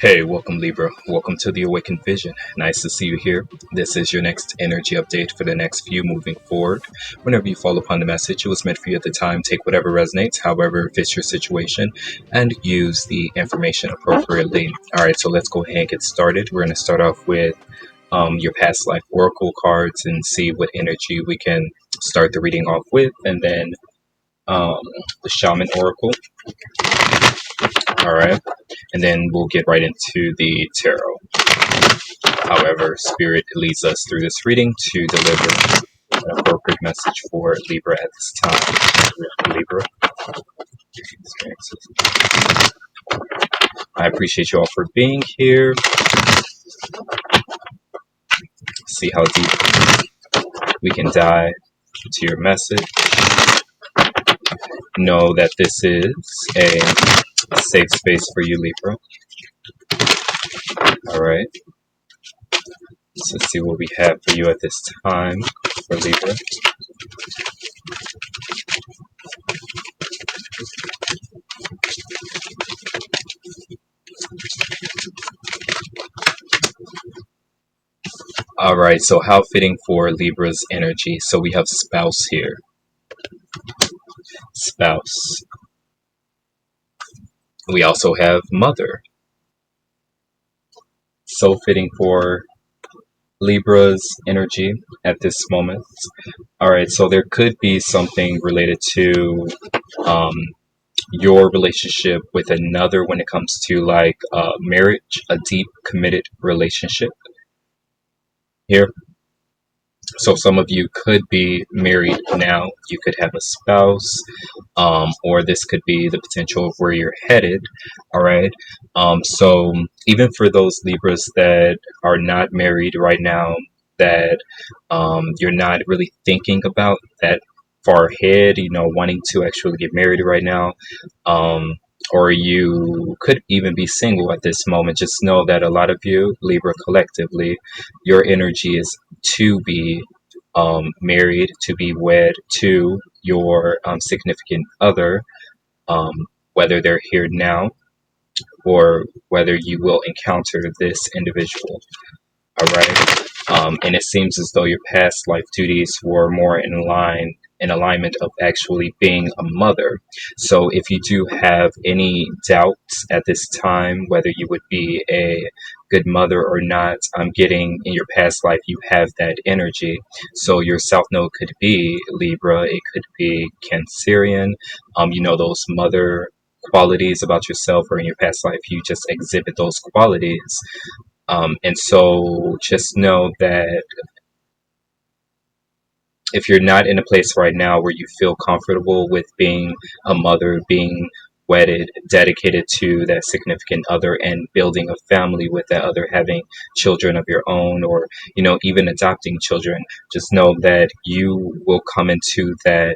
Hey, welcome Libra. Welcome to the Awakened Vision. Nice to see you here. This is your next energy update for the next few moving forward. Whenever you fall upon the message, it was meant for you at the time. Take whatever resonates, however fits your situation, and use the information appropriately. Alright, so let's go ahead and get started. We're going to start off with your past life oracle cards and see what energy we can start the reading off with, and then the shaman oracle. Alright, and then we'll get right into the tarot. However, Spirit leads us through this reading to deliver an appropriate message for Libra at this time. Libra. I appreciate you all for being here. See how deep we can dive into your message. Know that this is a safe space for you, Libra. Alright. So let's see what we have for you at this time for Libra. Alright, so how fitting for Libra's energy. So we have spouse here. Spouse. We also have mother. So fitting for Libra's energy at this moment. Alright, so there could be something related to your relationship with another when it comes to like marriage, a deep committed relationship here. So some of you could be married now, you could have a spouse, or this could be the potential of where you're headed. All right. So even for those Libras that are not married right now, that you're not really thinking about that far ahead, wanting to actually get married right now, or you could even be single at this moment, just know that a lot of you, Libra collectively, your energy is to be married, to be wed to your significant other, whether they're here now or whether you will encounter this individual. All right. And it seems as though your past life duties were more in alignment of actually being a mother. So if you do have any doubts at this time whether you would be a good mother or not, I'm getting in your past life you have that energy. So your south node could be Libra, it could be Cancerian. Those mother qualities about yourself, or in your past life you just exhibit those qualities. And so just know that if you're not in a place right now where you feel comfortable with being a mother, being wedded, dedicated to that significant other, and building a family with that other, having children of your own, or even adopting children, just know that you will come into that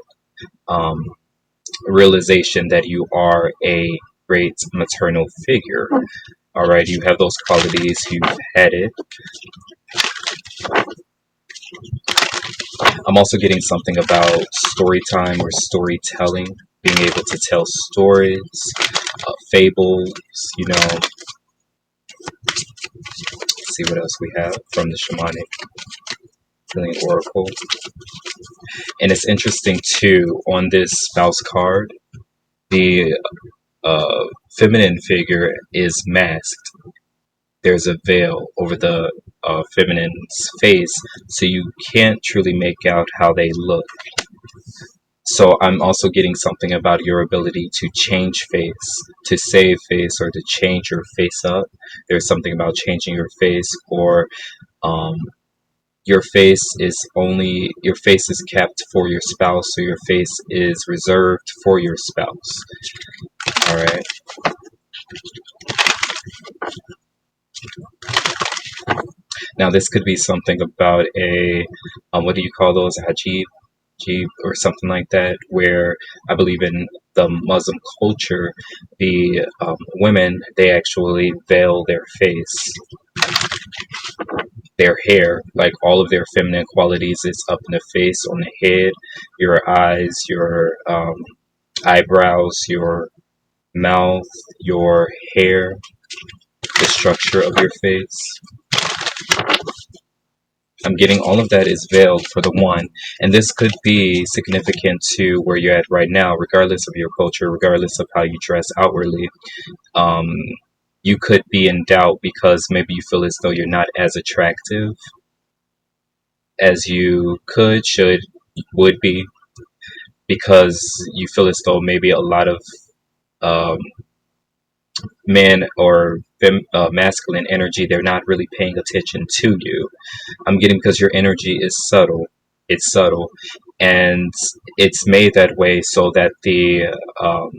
realization that you are a great maternal figure. All right, you have those qualities, you've had it. I'm also getting something about story time or storytelling, being able to tell stories, fables, Let's see what else we have from the shamanic healing oracle. And it's interesting too, on this spouse card, the feminine figure is masked. There's a veil over the feminine's face, so you can't truly make out how they look. So I'm also getting something about your ability to change face, to save face, or to change your face up. There's something about changing your face, or your face is kept for your spouse, so your face is reserved for your spouse. All right. Now this could be something about a what do you call those, hajib or something like that, where I believe in the Muslim culture, the women, they actually veil their face, their hair, like all of their feminine qualities is up in the face, on the head, your eyes, your eyebrows, your mouth, your hair. the structure of your face. I'm getting all of that is veiled for the one, and this could be significant to where you're at right now, regardless of your culture, regardless of how you dress outwardly. Um, you could be in doubt because maybe you feel as though you're not as attractive as you could, should, would be, because you feel as though maybe a lot of um, men or masculine energy, they're not really paying attention to you. I'm getting because your energy is subtle. It's subtle, and it's made that way so that the um,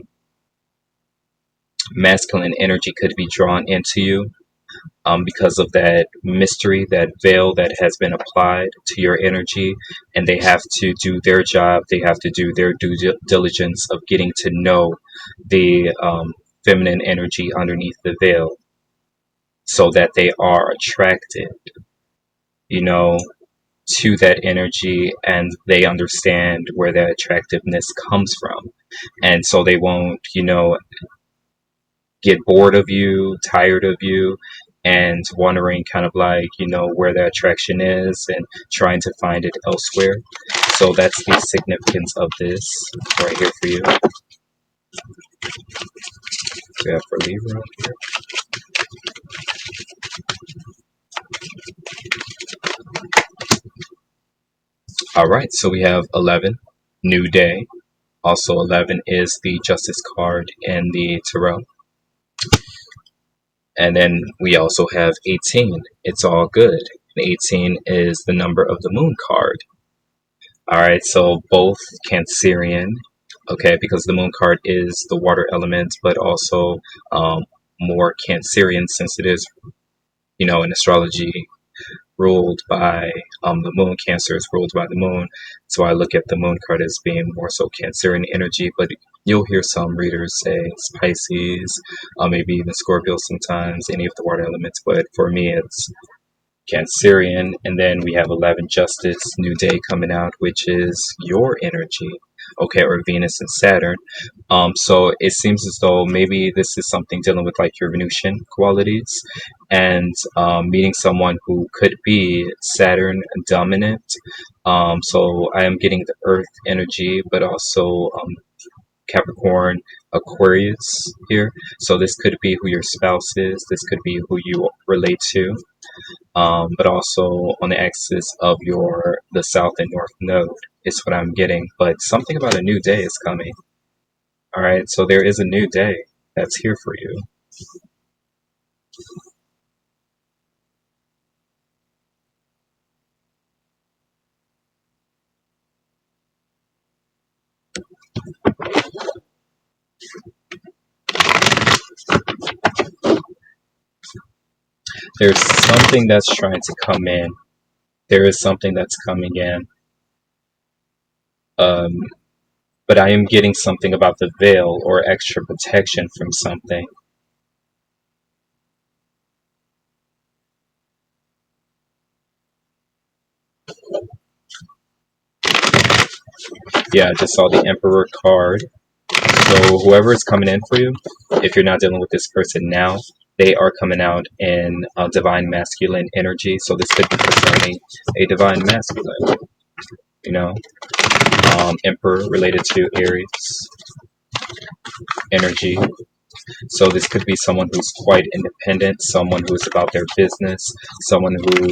masculine energy could be drawn into you, because of that mystery, that veil that has been applied to your energy, and they have to do their job. They have to do their due diligence of getting to know the feminine energy underneath the veil, so that they are attracted, you know, to that energy, and they understand where that attractiveness comes from. And so they won't, get bored of you, tired of you, and wondering kind of like, where the attraction is and trying to find it elsewhere. So that's the significance of this right here for you. We have for Libra here. All right, so we have 11, new day. Also, 11 is the Justice card in the Tarot. And then we also have 18. It's all good. And 18 is the number of the Moon card. All right, so both Cancerian, okay, because the Moon card is the water element, but also more Cancerian since it is, in astrology, ruled by the moon. Cancer is ruled by the moon, so I look at the moon card as being more so Cancerian energy, but you'll hear some readers say Pisces, maybe even Scorpio sometimes, any of the water elements, but for me it's Cancerian. And then we have 11 Justice, new day coming out, which is your energy, okay, or Venus and Saturn. So it seems as though maybe this is something dealing with like your Venusian qualities, and meeting someone who could be Saturn dominant. So I am getting the Earth energy, but also Capricorn, Aquarius here. So this could be who your spouse is. This could be who you relate to. But also on the axis of the south and north node is what I'm getting. But something about a new day is coming. All right, so there is a new day that's here for you. There's something that's trying to come in. There is something that's coming in. Um, but I am getting something about the veil or extra protection from something. Yeah, I just saw the Emperor card. So whoever is coming in for you, if you're not dealing with this person now, they are coming out in divine masculine energy. So this could be concerning a divine masculine, Emperor related to Aries energy. So this could be someone who's quite independent, someone who's about their business, someone who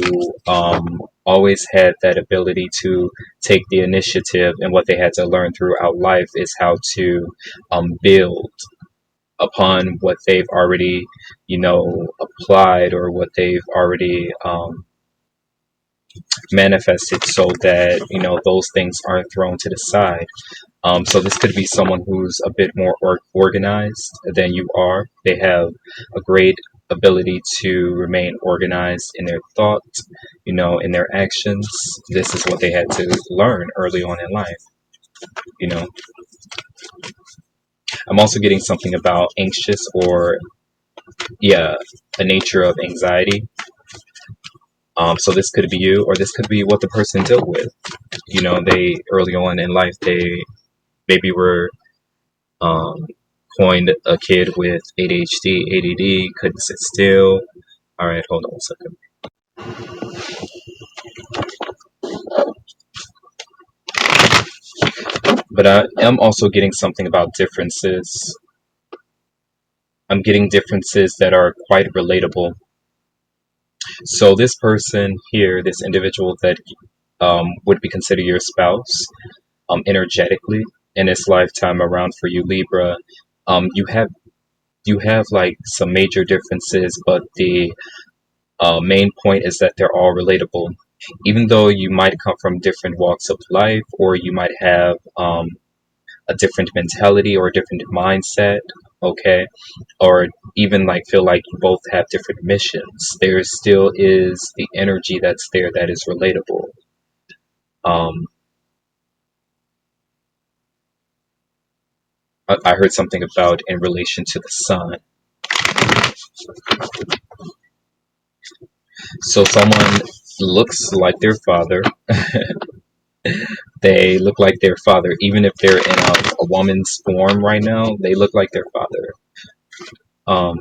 always had that ability to take the initiative, and what they had to learn throughout life is how to build upon what they've already, applied, or what they've already manifested, so that, those things aren't thrown to the side. So this could be someone who's a bit more organized than you are. They have a great ability to remain organized in their thoughts, in their actions. This is what they had to learn early on in life, you know. I'm also getting something about anxious, or, yeah, a nature of anxiety. So this could be you, or this could be what the person dealt with. They early on in life, they maybe were Coined a kid with ADHD, ADD, couldn't sit still. All right, hold on a second. But I am also getting something about differences. I'm getting differences that are quite relatable. So this person here, this individual that would be considered your spouse, energetically in this lifetime around for you, Libra, you have like some major differences, but the main point is that they're all relatable. Even though you might come from different walks of life, or you might have a different mentality or a different mindset, okay, or even like feel like you both have different missions, there still is the energy that's there that is relatable. Um, I heard something about in relation to the sun. So someone looks like their father. They look like their father, even if they're in a woman's form right now. They look like their father. Um,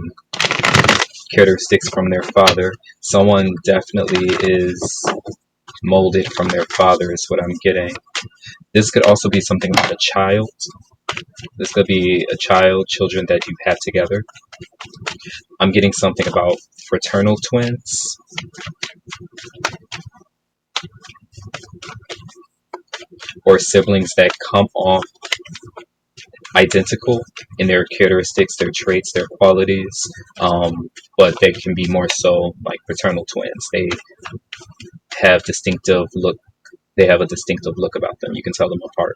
Characteristics from their father. Someone definitely is molded from their father, is what I'm getting. This could also be something about a child. This could be a child, children that you have together. I'm getting something about fraternal twins or siblings that come off identical in their characteristics, their traits, their qualities, but they can be more so like fraternal twins. They have distinctive look. They have a distinctive look about them. You can tell them apart.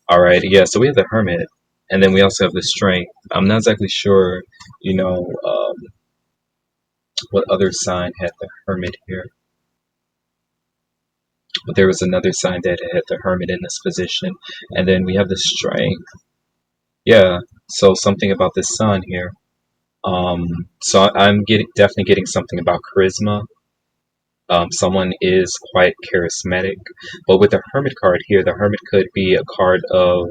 All right, yeah. So we have the Hermit, and then we also have the Strength. I'm not exactly sure, what other sign had the Hermit here, but there was another sign that had the Hermit in this position, and then we have the Strength. Yeah. So something about the Sun here. So I'm definitely getting something about charisma. Someone is quite charismatic, but with the Hermit card here, the Hermit could be a card of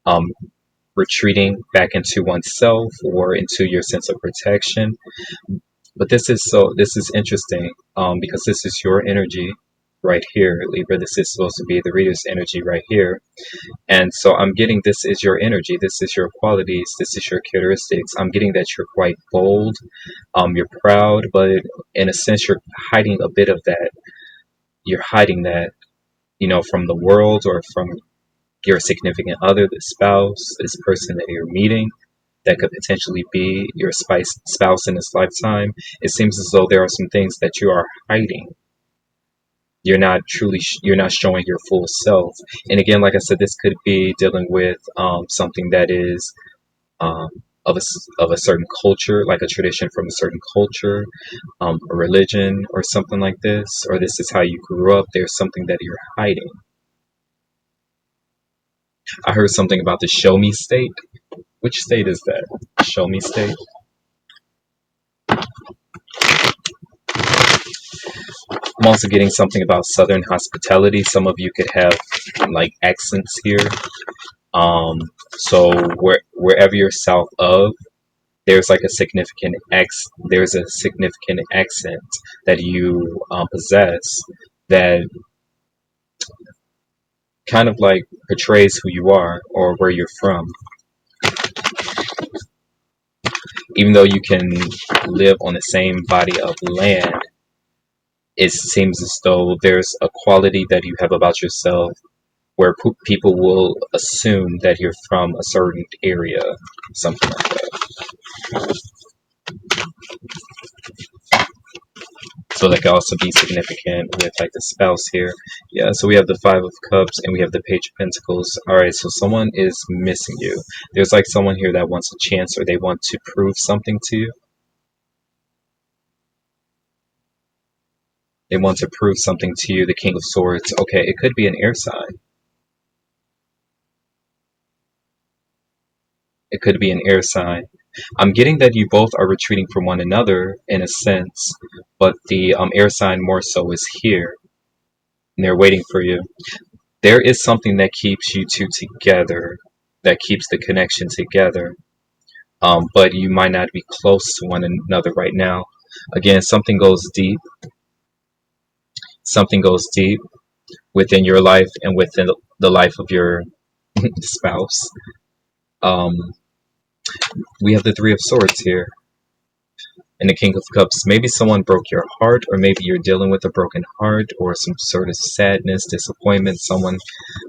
um, retreating back into oneself or into your sense of protection. But this is interesting because this is your energy right here, Libra. This is supposed to be the reader's energy right here. And so I'm getting this is your energy, this is your qualities, this is your characteristics. I'm getting that you're quite bold, you're proud, but in a sense you're hiding a bit of that. You're hiding that, from the world or from your significant other, the spouse, this person that you're meeting that could potentially be your spouse in this lifetime. It seems as though there are some things that you are hiding. You're not showing your full self. And again, like I said, this could be dealing with something that is um, of a certain culture, like a tradition from a certain culture, a religion or something like this, or this is how you grew up. There's something that you're hiding. I heard something about the show me state. Which state is that? Show me state. I'm also getting something about Southern hospitality. Some of you could have like accents here. So wherever you're south of, there's like a there's a significant accent that you possess that kind of like portrays who you are or where you're from. Even though you can live on the same body of land, it seems as though there's a quality that you have about yourself where people will assume that you're from a certain area, something like that. So that can also be significant with like the spouse here. Yeah, so we have the Five of Cups and we have the Page of Pentacles. All right, so someone is missing you. There's like someone here that wants a chance or they want to prove something to you. They want to prove something to you. The King of Swords. Okay, it could be an air sign. It could be an air sign. I'm getting that you both are retreating from one another in a sense, but the air sign more so is here, and they're waiting for you. There is something that keeps you two together. that keeps the connection together. But you might not be close to one another right now. Again, something goes deep within your life and within the life of your spouse. Um, we have the Three of Swords here and the King of Cups. Maybe someone broke your heart, or maybe you're dealing with a broken heart or some sort of sadness, disappointment. Someone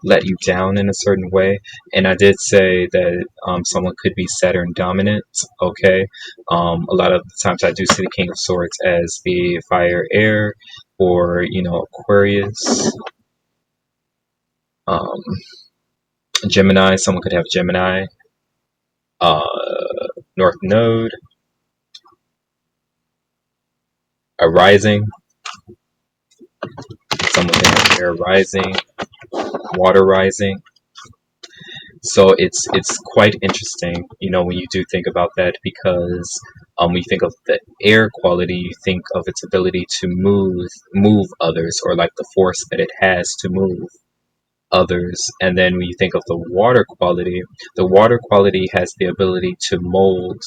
let you down in a certain way. And I did say that someone could be Saturn dominant. Okay. A lot of the times I do see the King of Swords as the fire air, or, Aquarius. Um, Gemini, someone could have Gemini, uh, North Node, a rising, someone can have air rising, water rising. So it's quite interesting, when you do think about that, because when you think of the air quality, you think of its ability to move others, or like the force that it has to move others. And then when you think of the water quality has the ability to mold,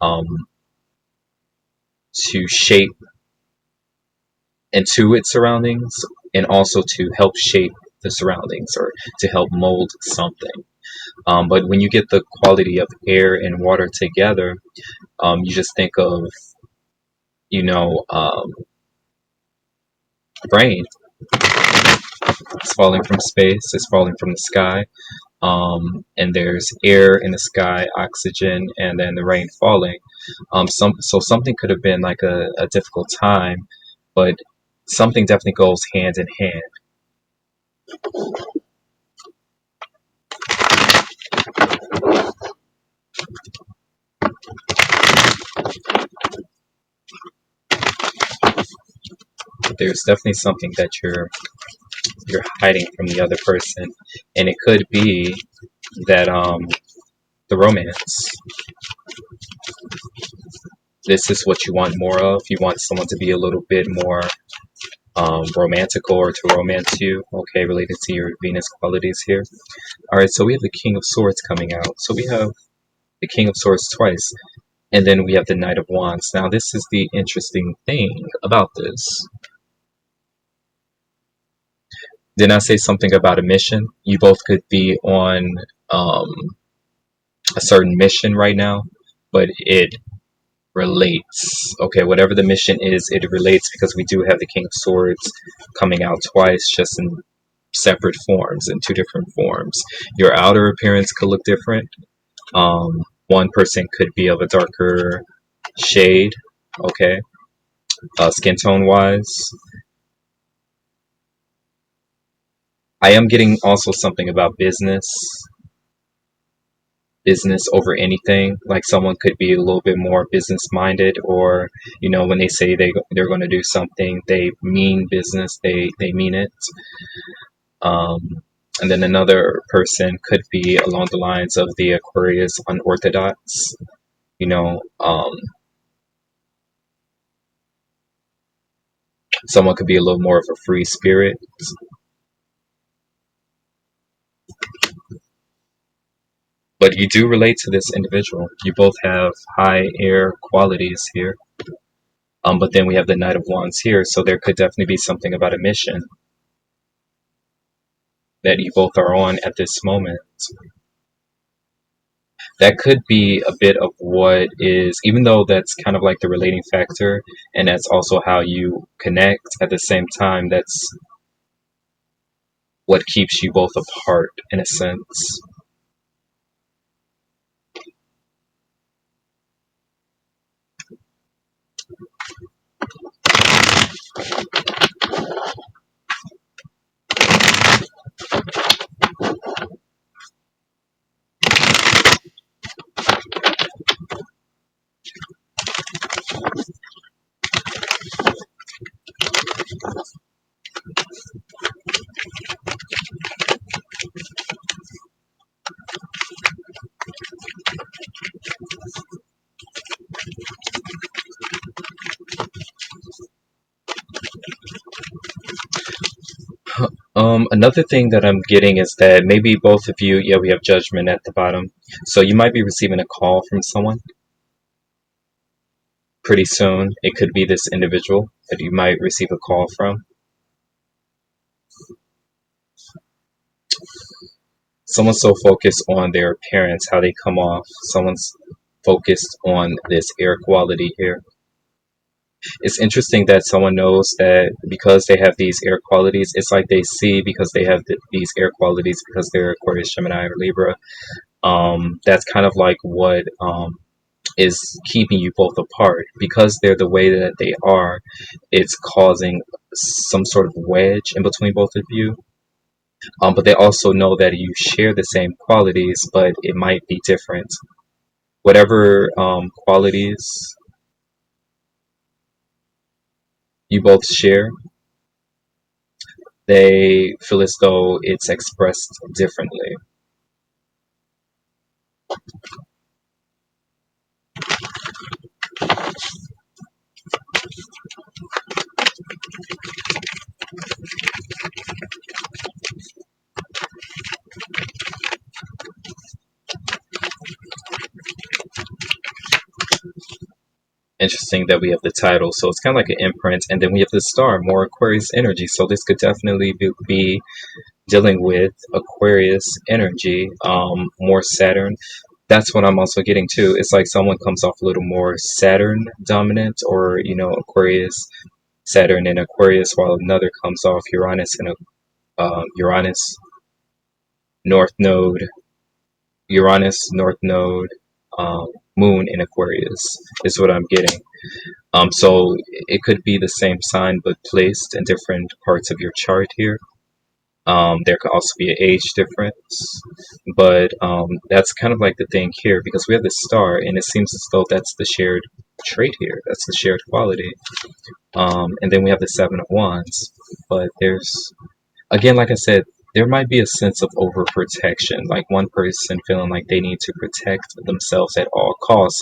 um, to shape into its surroundings, and also to help shape the surroundings, or to help mold something. But when you get the quality of air and water together, you just think of, you know, um, rain. It's falling from space, it's falling from the sky. And there's air in the sky, oxygen, and then the rain falling. So something could have been like a difficult time, but something definitely goes hand in hand. There's definitely something that you're hiding from the other person, and it could be that the romance. This is what you want more of. You want someone to be a little bit more romantical, or to romance you. Okay, related to your Venus qualities here. All right, so we have the King of Swords coming out. So we have the King of Swords twice, and then we have the Knight of Wands. Now, this is the interesting thing about this. Didn't I say something about a mission? You both could be on um, a certain mission right now, but it relates. Okay, whatever the mission is, it relates, because we do have the King of Swords coming out twice, just in separate forms, in two different forms. Your outer appearance could look different. One person could be of a darker shade, okay, skin tone wise. I am getting also something about business over anything. Like someone could be a little bit more business minded, or when they say they're going to do something, they mean business, they mean it. um, and then another person could be along the lines of the Aquarius unorthodox. you know um, Someone could be a little more of a free spirit. But you do relate to this individual. You both have high air qualities here. But then we have the Knight of Wands here, so there could definitely be something about a mission that you both are on at this moment. That could be a bit of what is, even though that's kind of like the relating factor, and that's also how you connect, at the same time, that's what keeps you both apart, in a sense. Another thing that I'm getting is that maybe both of you, yeah, we have judgment at the bottom. So you might be receiving a call from someone pretty soon. It could be this individual that you might receive a call from. Someone's so focused on their appearance, how they come off. Someone's focused on this air quality here. It's interesting that someone knows that because they have these air qualities, it's like they see because they have these air qualities because they're Aquarius, Gemini, or Libra. That's kind of like what is keeping you both apart because they're the way that they are. It's causing some sort of wedge in between both of you. But they also know that you share the same qualities, but it might be different. Whatever qualities you both share, they feel as though it's expressed differently. Interesting that we have the title, so it's kind of like an imprint, and then we have the star, more Aquarius energy. So this could definitely be dealing with Aquarius energy, more Saturn. That's what I'm also getting too. It's like someone comes off a little more Saturn dominant, or Aquarius, Saturn, and Aquarius, while another comes off Uranus and Uranus North Node, Uranus North Node, um, Moon in Aquarius is what I'm getting. So it could be the same sign but placed in different parts of your chart here. There could also be an age difference, but that's kind of like the thing here because we have the star, and it seems as though that's the shared trait here. That's the shared quality. And then we have the Seven of Wands, but there's again, like I said, there might be a sense of overprotection, like one person feeling like they need to protect themselves at all costs.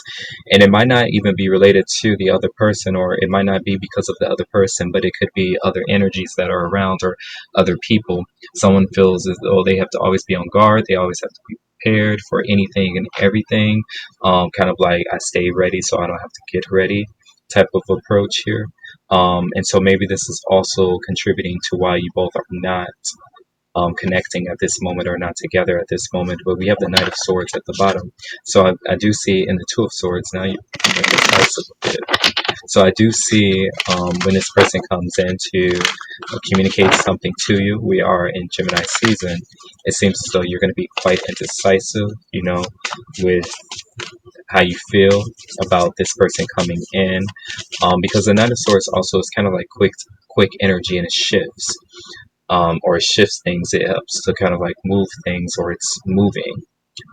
And it might not even be related to the other person, or it might not be because of the other person, but it could be other energies that are around or other people. Someone feels as though they have to always be on guard, they always have to be prepared for anything and everything. Kind of like I stay ready so I don't have to get ready type of approach here. And so maybe this is also contributing to why you both are not connecting at this moment or not together at this moment. But we have the Knight of Swords at the bottom. So I do see in the Two of Swords, now you make decisive a bit. So I do see when this person comes in to communicate something to you, we are in Gemini season, it seems as though you're going to be quite indecisive, with how you feel about this person coming in, because the Nine of Swords also is kind of like quick energy, and it shifts, or it shifts things. It helps to kind of like move things, or it's moving,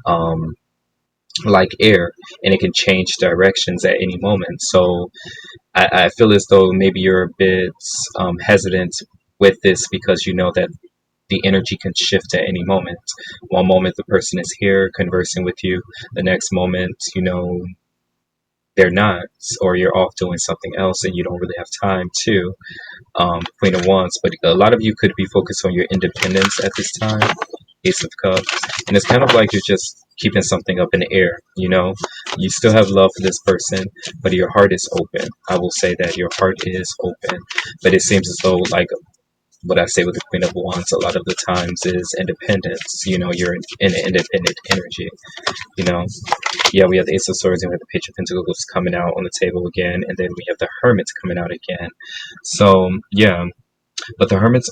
um, like air, and it can change directions at any moment. So I feel as though maybe you're a bit hesitant with this because you know that the energy can shift at any moment. One moment the person is here conversing with you, the next moment, they're not, or you're off doing something else and you don't really have time to. Queen of Wands, but a lot of you could be focused on your independence at this time. Ace of Cups, and it's kind of like you're just keeping something up in the air. You still have love for this person, but your heart is open. I will say that your heart is open, but it seems as though, like what I say with the Queen of Wands, a lot of the times is independence. You're in an independent energy. You know, yeah, we have the Ace of Swords and we have the Page of Pentacles coming out on the table again, and then we have the Hermit coming out again. So yeah, but the Hermit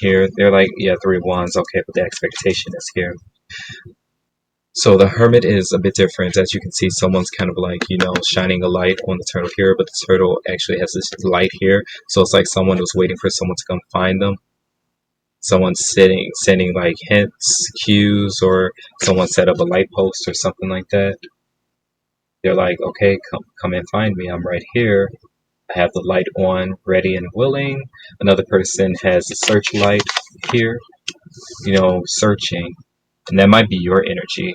here, they're like, yeah, Three of Wands, okay, but the expectation is here. So the Hermit is a bit different. As you can see, someone's kind of like, shining a light on the turtle here, but the turtle actually has this light here. So it's like someone was waiting for someone to come find them. Someone's sending like hints, cues, or someone set up a light post or something like that. They're like, okay, come and find me. I'm right here. I have the light on, ready and willing. Another person has a searchlight here, searching. And that might be your energy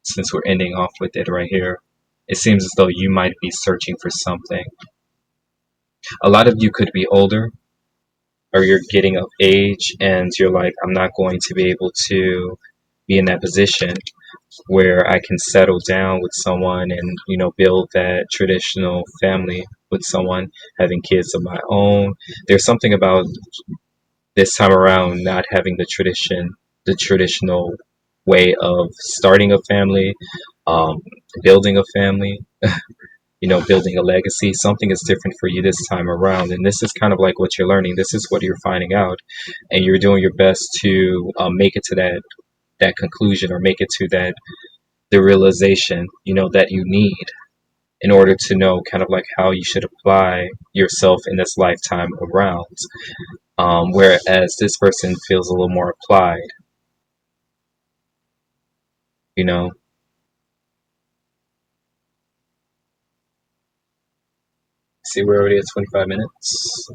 since we're ending off with it right here. It seems as though you might be searching for something. A lot of you could be older, or you're getting of age and you're like, I'm not going to be able to be in that position where I can settle down with someone and, build that traditional family with someone, having kids of my own. There's something about this time around not having the traditional way of starting a family, um, building a family, building a legacy. Something is different for you this time around. And this is kind of like what you're learning. This is what you're finding out. And you're doing your best to make it to that conclusion, or make it to the realization, that you need in order to know kind of like how you should apply yourself in this lifetime around. Whereas this person feels a little more applied, you know. See, we're already at 25 minutes.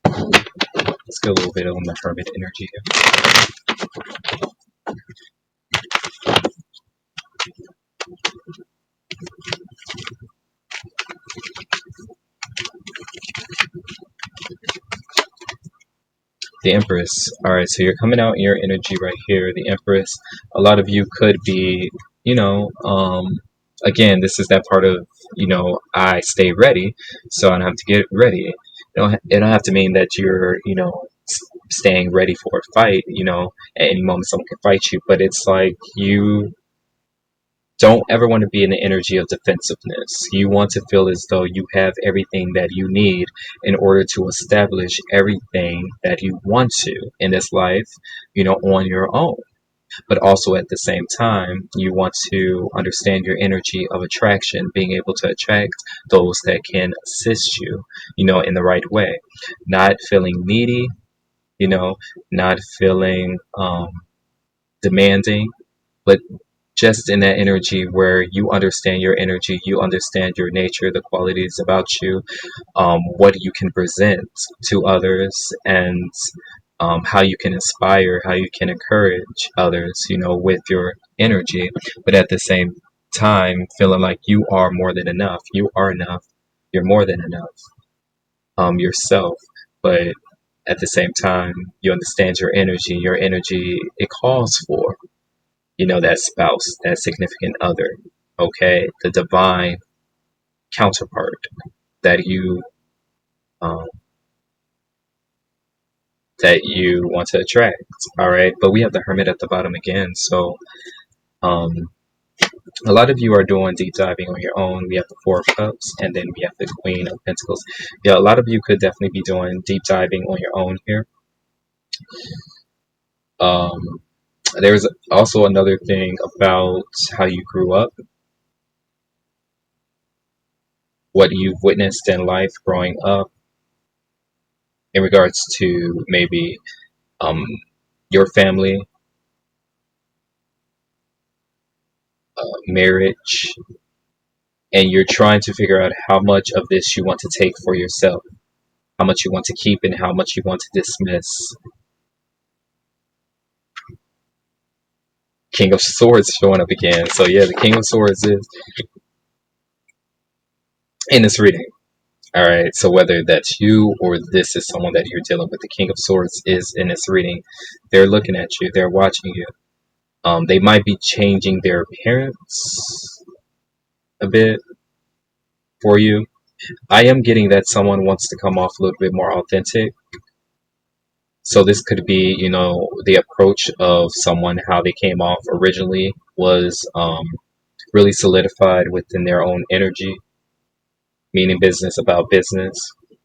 Let's get a little bit on the hermit energy here. The Empress. All right, so you're coming out in your energy right here. The Empress. A lot of you could be, you know, again, this is that part of, I stay ready, so I don't have to get ready. It don't have to mean that you're, staying ready for a fight, at any moment someone can fight you, but it's like you don't ever want to be in the energy of defensiveness. You want to feel as though you have everything that you need in order to establish everything that you want to in this life, on your own. But also at the same time, you want to understand your energy of attraction, being able to attract those that can assist you, in the right way. Not feeling needy, not feeling demanding, but just in that energy where you understand your energy, you understand your nature, the qualities about you, what you can present to others, and how you can inspire, how you can encourage others, with your energy, but at the same time, feeling like you are more than enough. You are enough. You're more than enough, yourself. But at the same time, you understand your energy. Your energy, it calls for, that spouse, that significant other, okay, the divine counterpart that um, you want to attract. All right, but we have the Hermit at the bottom again. So um, a lot of you are doing deep diving on your own. We have the Four of Cups, and then we have the Queen of Pentacles. Yeah, a lot of you could definitely be doing deep diving on your own here. Um, there's also another thing about how you grew up, what you've witnessed in life growing up in regards to maybe um, your family, marriage, and you're trying to figure out how much of this you want to take for yourself, how much you want to keep, and how much you want to dismiss. King of Swords showing up again. So yeah, the King of Swords is in this reading. All right, so whether that's you or this is someone that you're dealing with, the King of Swords is in this reading. They're looking at you. They're watching you. They might be changing their appearance a bit for you. I am getting that someone wants to come off a little bit more authentic. So this could be, the approach of someone, how they came off originally was really solidified within their own energy, meaning business about business.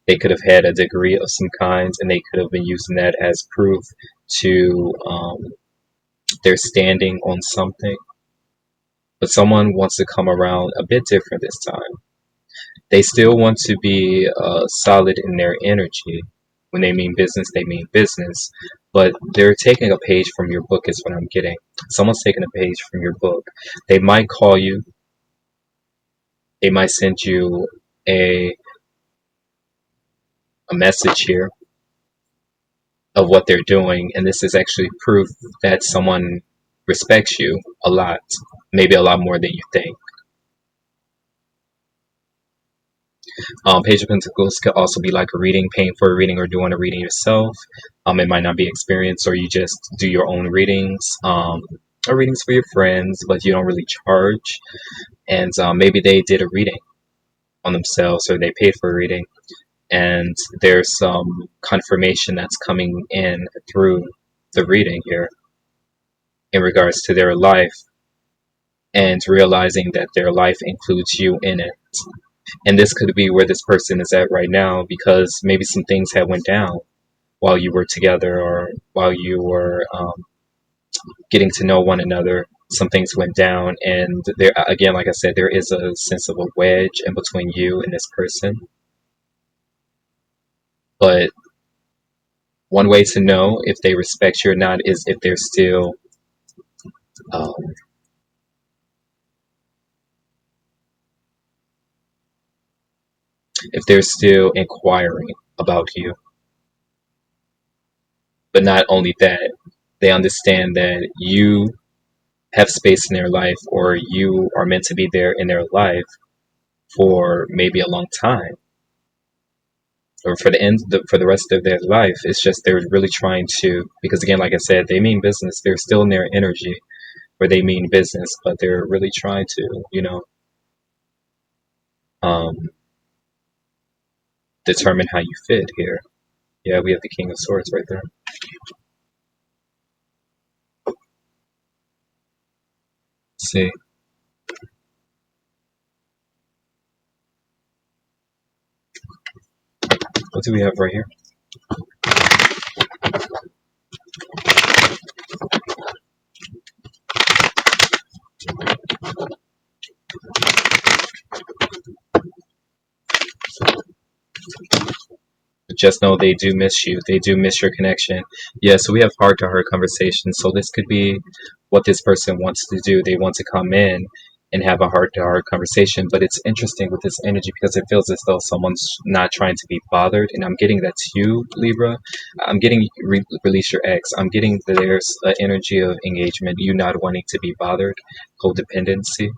They could have had a degree of some kind, and they could have been using that as proof to their standing on something. But someone wants to come around a bit different this time. They still want to be solid in their energy. When they mean business, they mean business. But they're taking a page from your book is what I'm getting. Someone's taking a page from your book. They might call you. They might send you a message here of what they're doing. And this is actually proof that someone respects you a lot. Maybe a lot more than you think. Page of Pentacles could also be like a reading, paying for a reading or doing a reading yourself. It might not be experience, or you just do your own readings, or readings for your friends, but you don't really charge. And maybe they did a reading on themselves, or they paid for a reading, and there's some confirmation that's coming in through the reading here in regards to their life, and realizing that their life includes you in it. And this could be where this person is at right now, because maybe some things had went down while you were together, or while you were getting to know one another. Some things went down, and there again, like I said, there is a sense of a wedge in between you and this person. But one way to know if they respect you or not is if they're still um, inquiring about you. But not only that, they understand that you have space in their life, or you are meant to be there in their life for maybe a long time, or for the rest of their life. It's just they're really trying to, because again, like I said, they mean business. They're still in their energy where they mean business, but they're really trying to, um, determine how you fit here. Yeah, we have the King of Swords right there. Let's see. What do we have right here? Just know they do miss you. They do miss your connection. Yeah, so we have heart-to-heart conversations. So this could be what this person wants to do. They want to come in and have a heart-to-heart conversation. But it's interesting with this energy, because it feels as though someone's not trying to be bothered. And I'm getting that's you, Libra. I'm getting release your ex. I'm getting that there's an energy of engagement, you not wanting to be bothered, codependency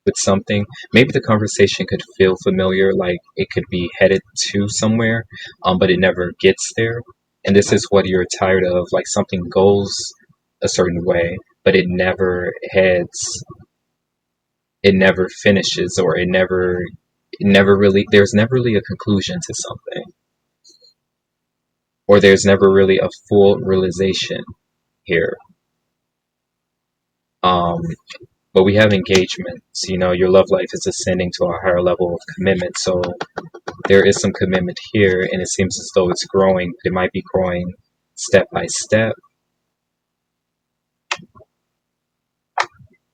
with something. Maybe the conversation could feel familiar, like it could be headed to somewhere, but it never gets there. And this is what you're tired of, like something goes a certain way, but it never heads, it never finishes, or it never really, there's never really a conclusion to something, or there's never really a full realization here. Um, but we have engagements. Your love life is ascending to a higher level of commitment. So there is some commitment here, and it seems as though it's growing, but it might be growing step by step.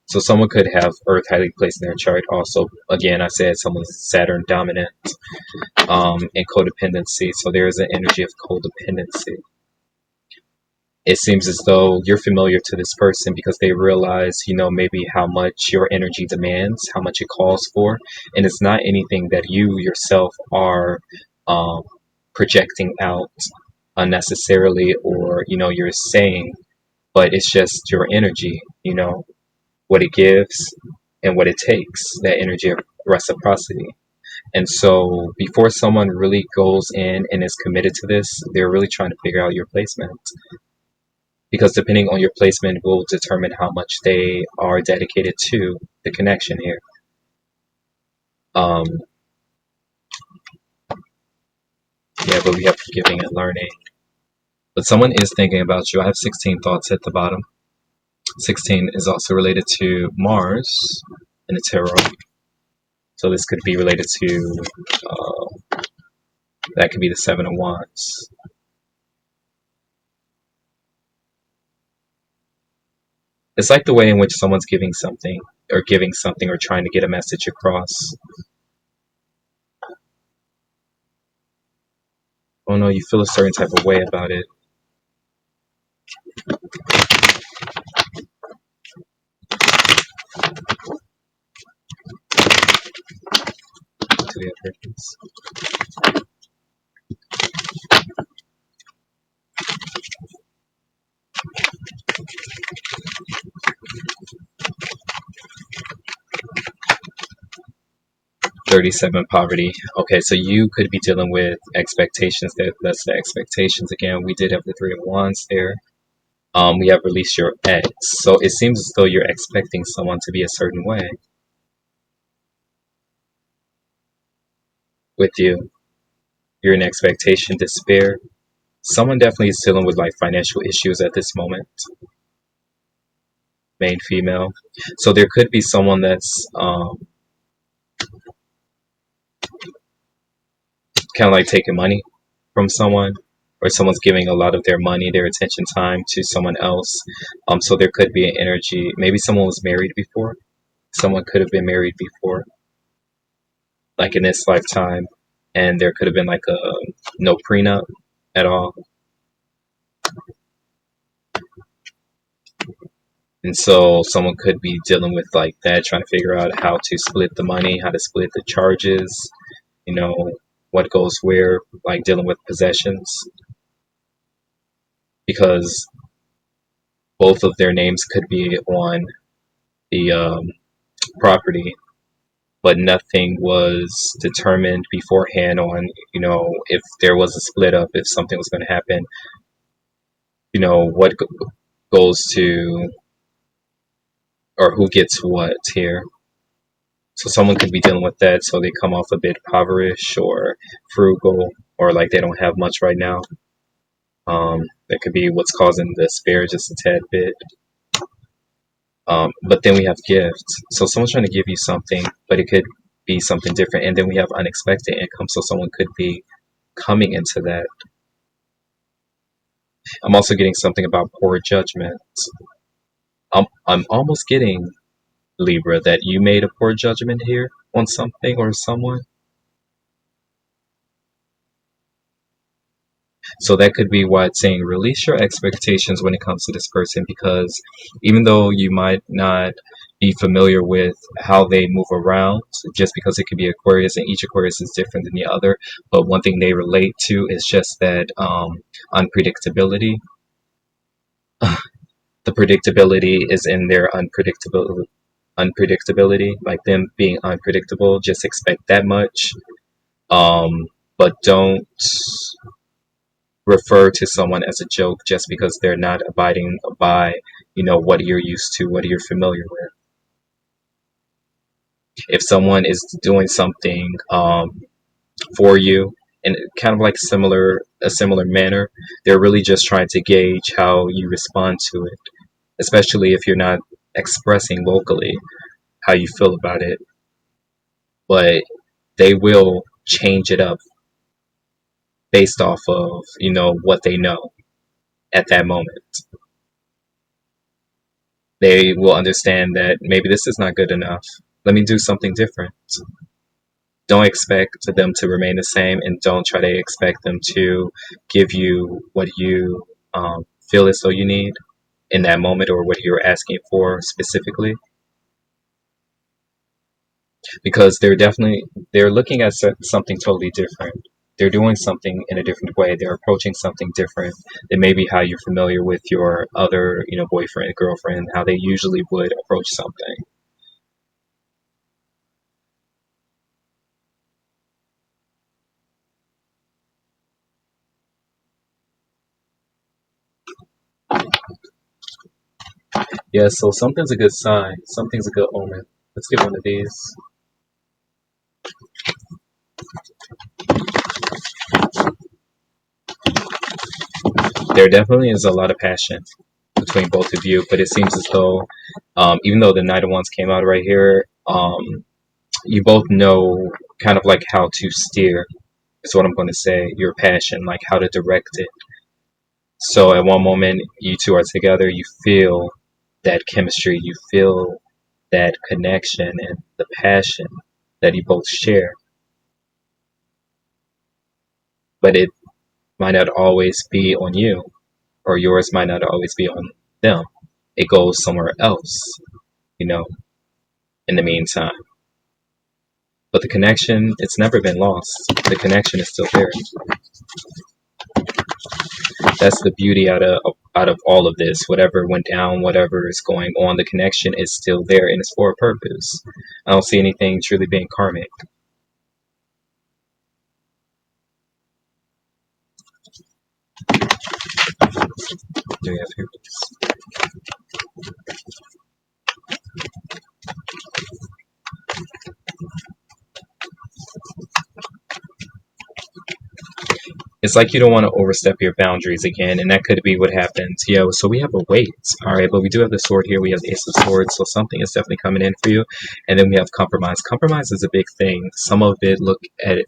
So someone could have Earth highly placed in their chart. Also, again, I said someone's Saturn dominant, and codependency. So there is an energy of codependency. It seems as though you're familiar to this person because they realize, maybe how much your energy demands, how much it calls for. And it's not anything that you yourself are um, projecting out unnecessarily, or, you're saying, but it's just your energy, what it gives and what it takes, that energy of reciprocity. And so before someone really goes in and is committed to this, they're really trying to figure out your placement, because depending on your placement will determine how much they are dedicated to the connection here. Um, yeah, but we have forgiving and learning. But someone is thinking about you. I have 16 thoughts at the bottom. 16 is also related to Mars in the tarot. So this could be related to, that could be the Seven of Wands. It's like the way in which someone's giving something, or trying to get a message across. Oh no, you feel a certain type of way about it. Do we have this? 37 poverty. Okay, so you could be dealing with expectations. That's the expectations again. We did have the Three of Wands there. We have released your ex. So it seems as though you're expecting someone to be a certain way with you. You're in expectation, despair. Someone definitely is dealing with like financial issues at this moment. Main female. So there could be someone that's kind of like taking money from someone, or someone's giving a lot of their money, their attention, time to someone else. So there could be an energy. Maybe someone was married before. Someone could have been married before, like in this lifetime, and there could have been like a no prenup at all. And so someone could be dealing with like that, trying to figure out how to split the money, how to split the charges, you know, what goes where, like dealing with possessions, because both of their names could be on the property, but nothing was determined beforehand on, if there was a split up, if something was going to happen, what goes to, or who gets what here. So someone could be dealing with that, so they come off a bit impoverished or frugal, or like they don't have much right now. That could be what's causing the despair just a tad bit. But then we have gifts. So someone's trying to give you something, but it could be something different. And then we have unexpected income. So someone could be coming into that. I'm also getting something about poor judgment. I'm almost getting, Libra, that you made a poor judgment here on something or someone. So that could be why it's saying release your expectations when it comes to this person, because even though you might not be familiar with how they move around, just because it could be Aquarius and each Aquarius is different than the other, but one thing they relate to is just that unpredictability. The predictability is in their unpredictability, like them being unpredictable. Just expect that much, but don't refer to someone as a joke just because they're not abiding by, what you're used to, what you're familiar with. If someone is doing something for you in kind of like a similar manner, they're really just trying to gauge how you respond to it, especially if you're not expressing vocally how you feel about it. But they will change it up based off of, what they know at that moment. They will understand that maybe this is not good enough. Let me do something different. Don't expect them to remain the same, and don't try to expect them to give you what you feel as though you need in that moment, or what you're asking for specifically, because they're looking at something totally different. They're doing something in a different way. They're approaching something different than maybe how you're familiar with your other, boyfriend, girlfriend, how they usually would approach something. Yeah, so something's a good sign. Something's a good omen. Let's get one of these. There definitely is a lot of passion between both of you, but it seems as though, even though the Knight of Wands came out right here, you both know kind of like how to steer, is what I'm going to say, your passion, like how to direct it. So at one moment, you two are together, you feel that chemistry, you feel that connection and the passion that you both share. But it might not always be on you, or yours might not always be on them. It goes somewhere else, you know, in the meantime. But the connection, it's never been lost. The connection is still there. That's the beauty out of all of this. Whatever went down, whatever is going on, the connection is still there, and it's for a purpose. I don't see anything truly being karmic. do we have here? It's like you don't want to overstep your boundaries again, and that could be what happens. Yeah, so we have a weight, all right, but we do have the sword here. We have the Ace of Swords, so something is definitely coming in for you. And then we have compromise. Compromise is a big thing. Some of it, look at it,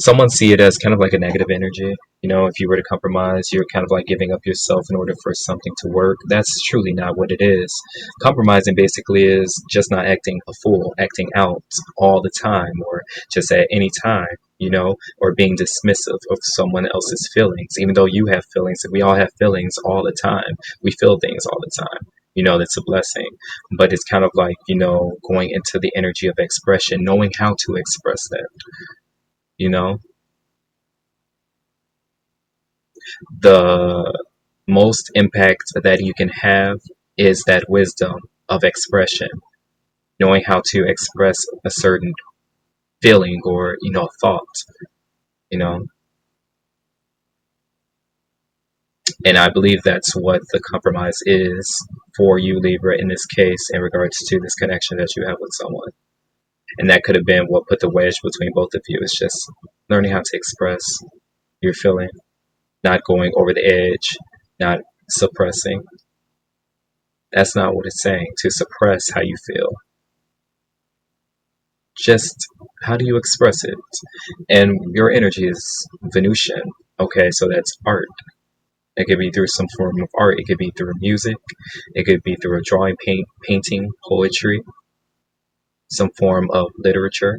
someone see it as kind of like a negative energy. You know, if you were to compromise, you're kind of like giving up yourself in order for something to work. That's truly not what it is. Compromising basically is just not acting a fool, acting out all the time or just at any time, you know, or being dismissive of someone else's feelings. Even though you have feelings, we all have feelings all the time. We feel things all the time. You know, that's a blessing. But it's kind of like, you know, going into the energy of expression, knowing how to express that, you know. The most impact that you can have is that wisdom of expression, knowing how to express a certain feeling or, you know, thought, you know. And I believe that's what the compromise is for you, Libra, in this case, in regards to this connection that you have with someone. And that could have been what put the wedge between both of you. It's just learning how to express your feeling, not going over the edge, not suppressing. That's not what it's saying, to suppress how you feel. Just how do you express it? And your energy is Venusian. Okay, so that's art. It could be through some form of art. It could be through music. It could be through a drawing, painting, poetry, some form of literature.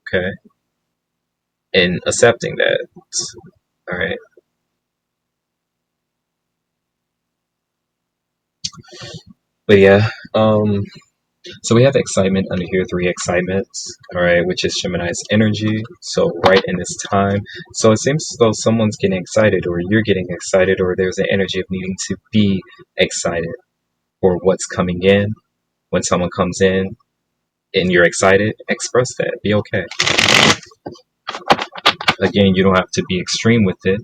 Okay, and accepting that. All right. But yeah, so we have excitement under here, three excitements, all right, which is Gemini's energy. So right in this time, so it seems as though someone's getting excited, or you're getting excited, or there's an energy of needing to be excited for what's coming in. When someone comes in and you're excited, express that. Be okay. Again, you don't have to be extreme with it,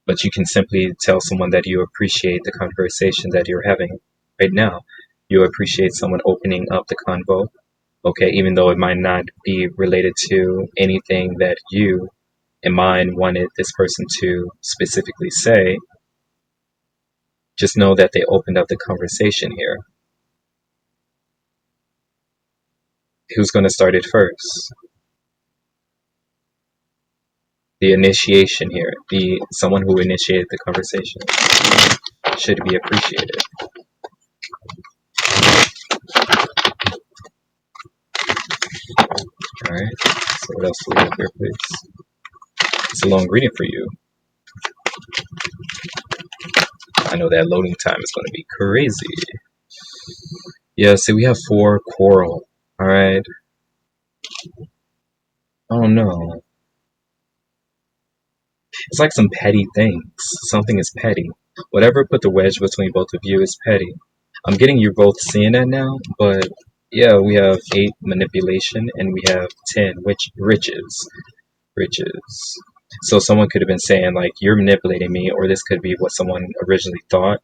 but you can simply tell someone that you appreciate the conversation that you're having right now. You appreciate someone opening up the convo, okay, even though it might not be related to anything that you in mind wanted this person to specifically say. Just know that they opened up the conversation here. Who's going to start it first? The initiation here, the someone who initiated the conversation should be appreciated. All right. So what else do we have here, please? It's a long reading for you. I know that loading time is going to be crazy. Yeah, see, we have 4 quarrel. All right. Oh no. It's like some petty things. Something is petty. Whatever put the wedge between both of you is petty. I'm getting you both seeing that now, but yeah, we have 8 manipulation and we have 10 which riches. Riches. So someone could have been saying like you're manipulating me, or this could be what someone originally thought,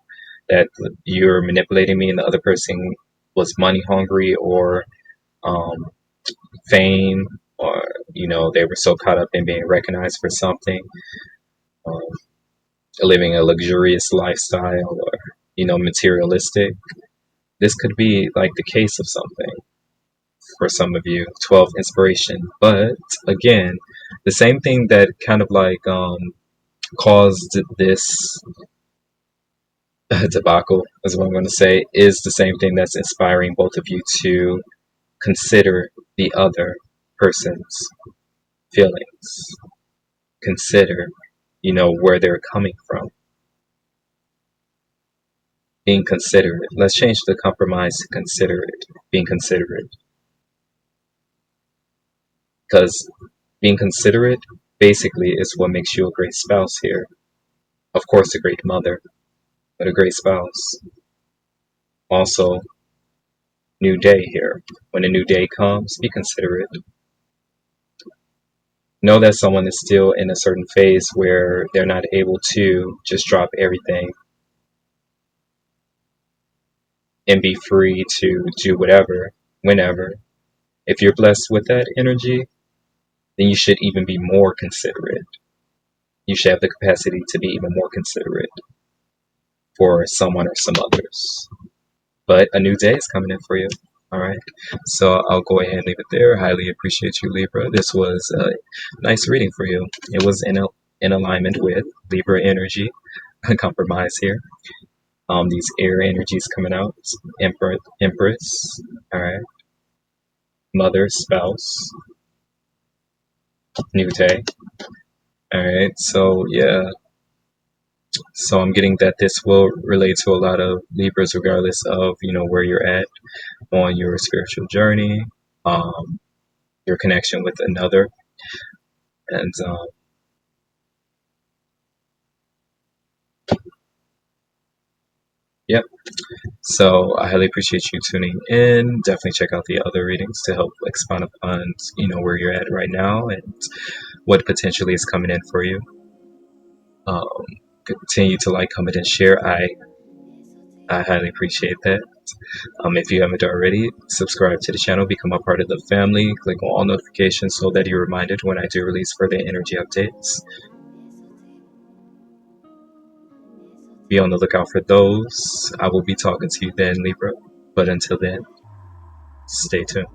that you're manipulating me and the other person was money hungry or um, fame, or you know they were so caught up in being recognized for something, um, living a luxurious lifestyle, or you know materialistic. This could be like the case of something for some of you. 12 inspiration, but again, the same thing that kind of like caused this debacle, is what I'm going to say, is the same thing that's inspiring both of you to consider the other person's feelings. Consider, you know, where they're coming from. Being considerate. Let's change the compromise to considerate. Being considerate. Because being considerate basically is what makes you a great spouse here. Of course, a great mother, but a great spouse. Also, new day here. When a new day comes, be considerate. know that someone is still in a certain phase where they're not able to just drop everything and be free to do whatever, whenever. If you're blessed with that energy, then you should even be more considerate. You should have the capacity to be even more considerate for someone or some others. But a new day is coming in for you. All right. So I'll go ahead and leave it there. Highly appreciate you, Libra. This was a nice reading for you. It was in alignment with Libra energy. Compromise here. These air energies coming out. Empress. All right. Mother, spouse, new day. All right. So yeah. So I'm getting that this will relate to a lot of Libras, regardless of where you're at on your spiritual journey, um, your connection with another, and yep. So I highly appreciate you tuning in. Definitely check out the other readings to help expound upon where you're at right now and what potentially is coming in for you. Um, Continue to like, comment, and share. I highly appreciate that. If you haven't already, subscribe to the channel, become a part of the family, click on all notifications so that you're reminded when I do release further energy updates. Be on the lookout for those. I will be talking to you then, Libra. But until then, stay tuned.